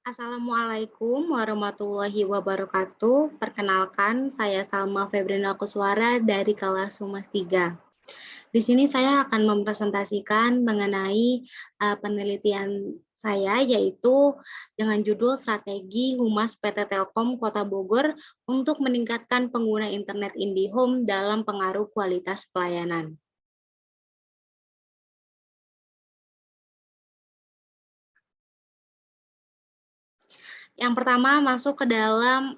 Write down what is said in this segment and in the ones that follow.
Assalamualaikum warahmatullahi wabarakatuh. Perkenalkan, saya Salma Febrina Kuswara dari kelas Humas 3. Di sini saya akan mempresentasikan mengenai penelitian saya, yaitu dengan judul Strategi Humas PT Telkom Kota Bogor untuk meningkatkan pengguna internet IndiHome dalam pengaruh kualitas pelayanan. Yang pertama masuk ke dalam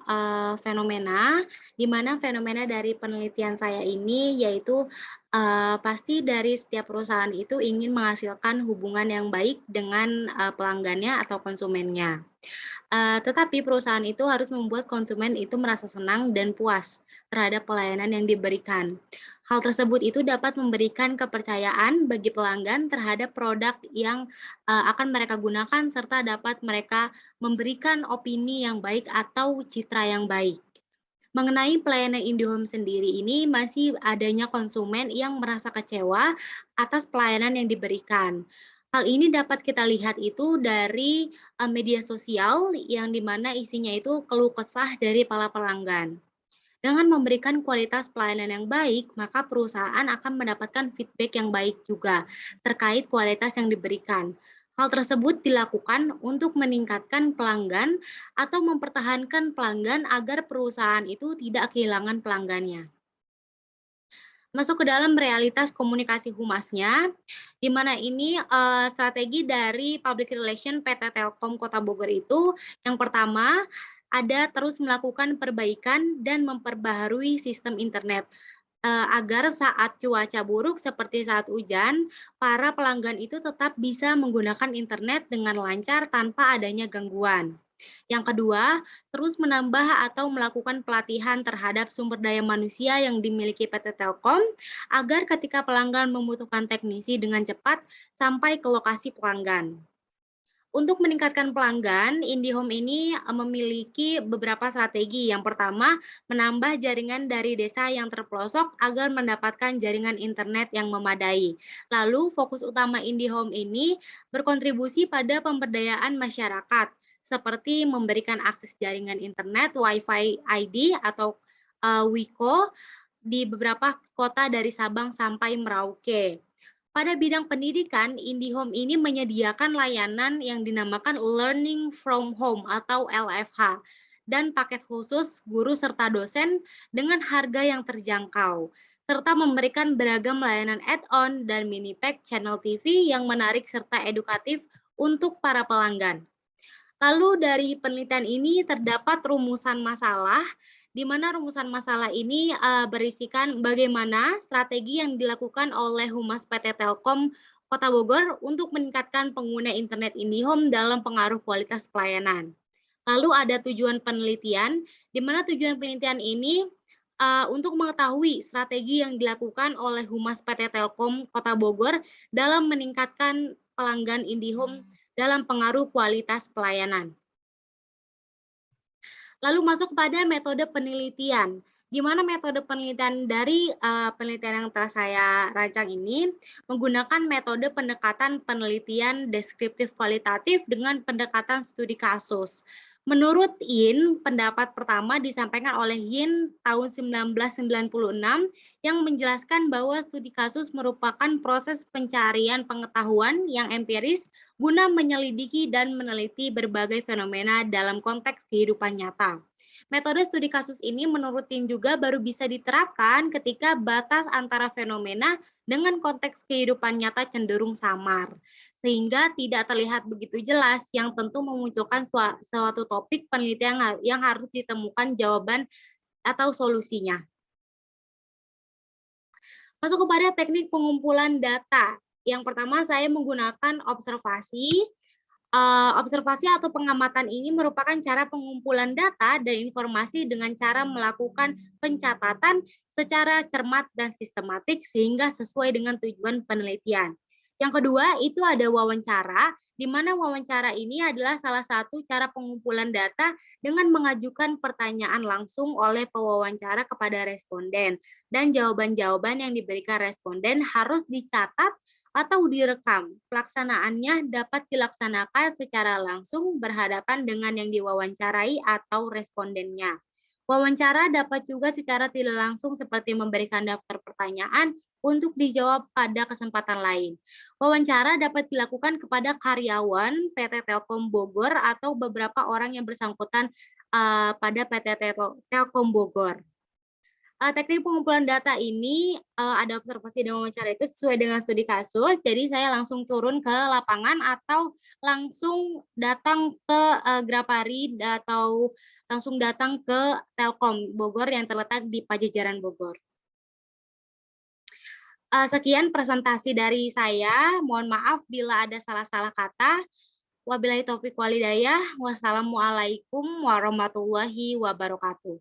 fenomena, di mana fenomena dari penelitian saya ini yaitu pasti dari setiap perusahaan itu ingin menghasilkan hubungan yang baik dengan pelanggannya atau konsumennya. Tetapi perusahaan itu harus membuat konsumen itu merasa senang dan puas terhadap pelayanan yang diberikan. Hal tersebut itu dapat memberikan kepercayaan bagi pelanggan terhadap produk yang akan mereka gunakan serta dapat mereka memberikan opini yang baik atau citra yang baik. Mengenai pelayanan IndiHome sendiri ini masih adanya konsumen yang merasa kecewa atas pelayanan yang diberikan. Hal ini dapat kita lihat itu dari media sosial yang dimana isinya itu keluh kesah dari para pelanggan. Dengan memberikan kualitas pelayanan yang baik, maka perusahaan akan mendapatkan feedback yang baik juga terkait kualitas yang diberikan. Hal tersebut dilakukan untuk meningkatkan pelanggan atau mempertahankan pelanggan agar perusahaan itu tidak kehilangan pelanggannya. Masuk ke dalam realitas komunikasi humasnya, di mana ini strategi dari public relation PT Telkom Kota Bogor itu yang pertama ada terus melakukan perbaikan dan memperbaharui sistem internet agar saat cuaca buruk seperti saat hujan, para pelanggan itu tetap bisa menggunakan internet dengan lancar tanpa adanya gangguan. Yang kedua, terus menambah atau melakukan pelatihan terhadap sumber daya manusia yang dimiliki PT Telkom agar ketika pelanggan membutuhkan teknisi dengan cepat sampai ke lokasi pelanggan. Untuk meningkatkan pelanggan, IndiHome ini memiliki beberapa strategi. Yang pertama, menambah jaringan dari desa yang terpelosok agar mendapatkan jaringan internet yang memadai. Lalu, fokus utama IndiHome ini berkontribusi pada pemberdayaan masyarakat, seperti memberikan akses jaringan internet Wi-Fi ID atau WICO di beberapa kota dari Sabang sampai Merauke. Pada bidang pendidikan, IndiHome ini menyediakan layanan yang dinamakan Learning from Home atau LFH dan paket khusus guru serta dosen dengan harga yang terjangkau, serta memberikan beragam layanan add-on dan mini pack channel TV yang menarik serta edukatif untuk para pelanggan. Lalu dari penelitian ini terdapat rumusan masalah, di mana rumusan masalah ini berisikan bagaimana strategi yang dilakukan oleh Humas PT Telkom Kota Bogor untuk meningkatkan pengguna internet IndiHome dalam pengaruh kualitas pelayanan. Lalu ada tujuan penelitian, di mana tujuan penelitian ini untuk mengetahui strategi yang dilakukan oleh Humas PT Telkom Kota Bogor dalam meningkatkan pelanggan IndiHome dalam pengaruh kualitas pelayanan. Lalu masuk pada metode penelitian, di mana metode penelitian dari penelitian yang telah saya rancang ini menggunakan metode pendekatan penelitian deskriptif kualitatif dengan pendekatan studi kasus. Menurut Yin, pendapat pertama disampaikan oleh Yin tahun 1996 yang menjelaskan bahwa studi kasus merupakan proses pencarian pengetahuan yang empiris guna menyelidiki dan meneliti berbagai fenomena dalam konteks kehidupan nyata. Metode studi kasus ini menurut Tin juga baru bisa diterapkan ketika batas antara fenomena dengan konteks kehidupan nyata cenderung samar, sehingga tidak terlihat begitu jelas yang tentu memunculkan suatu topik penelitian yang harus ditemukan jawaban atau solusinya. Masuk kepada teknik pengumpulan data. Yang pertama saya menggunakan observasi. Observasi atau pengamatan ini merupakan cara pengumpulan data dan informasi dengan cara melakukan pencatatan secara cermat dan sistematik sehingga sesuai dengan tujuan penelitian. Yang kedua, itu ada wawancara, di mana wawancara ini adalah salah satu cara pengumpulan data dengan mengajukan pertanyaan langsung oleh pewawancara kepada responden dan jawaban-jawaban yang diberikan responden harus dicatat atau direkam. Pelaksanaannya dapat dilaksanakan secara langsung berhadapan dengan yang diwawancarai atau respondennya. Wawancara dapat juga secara tidak langsung seperti memberikan daftar pertanyaan untuk dijawab pada kesempatan lain. Wawancara dapat dilakukan kepada karyawan PT Telkom Bogor atau beberapa orang yang bersangkutan pada PT Telkom Bogor. Teknik pengumpulan data ini, ada observasi dan wawancara itu sesuai dengan studi kasus, jadi saya langsung turun ke lapangan atau langsung datang ke, Grapari atau langsung datang ke Telkom Bogor yang terletak di Pajajaran Bogor. Sekian presentasi dari saya, mohon maaf bila ada salah-salah kata. Wabillahi taufik walhidayah. Wassalamualaikum warahmatullahi wabarakatuh.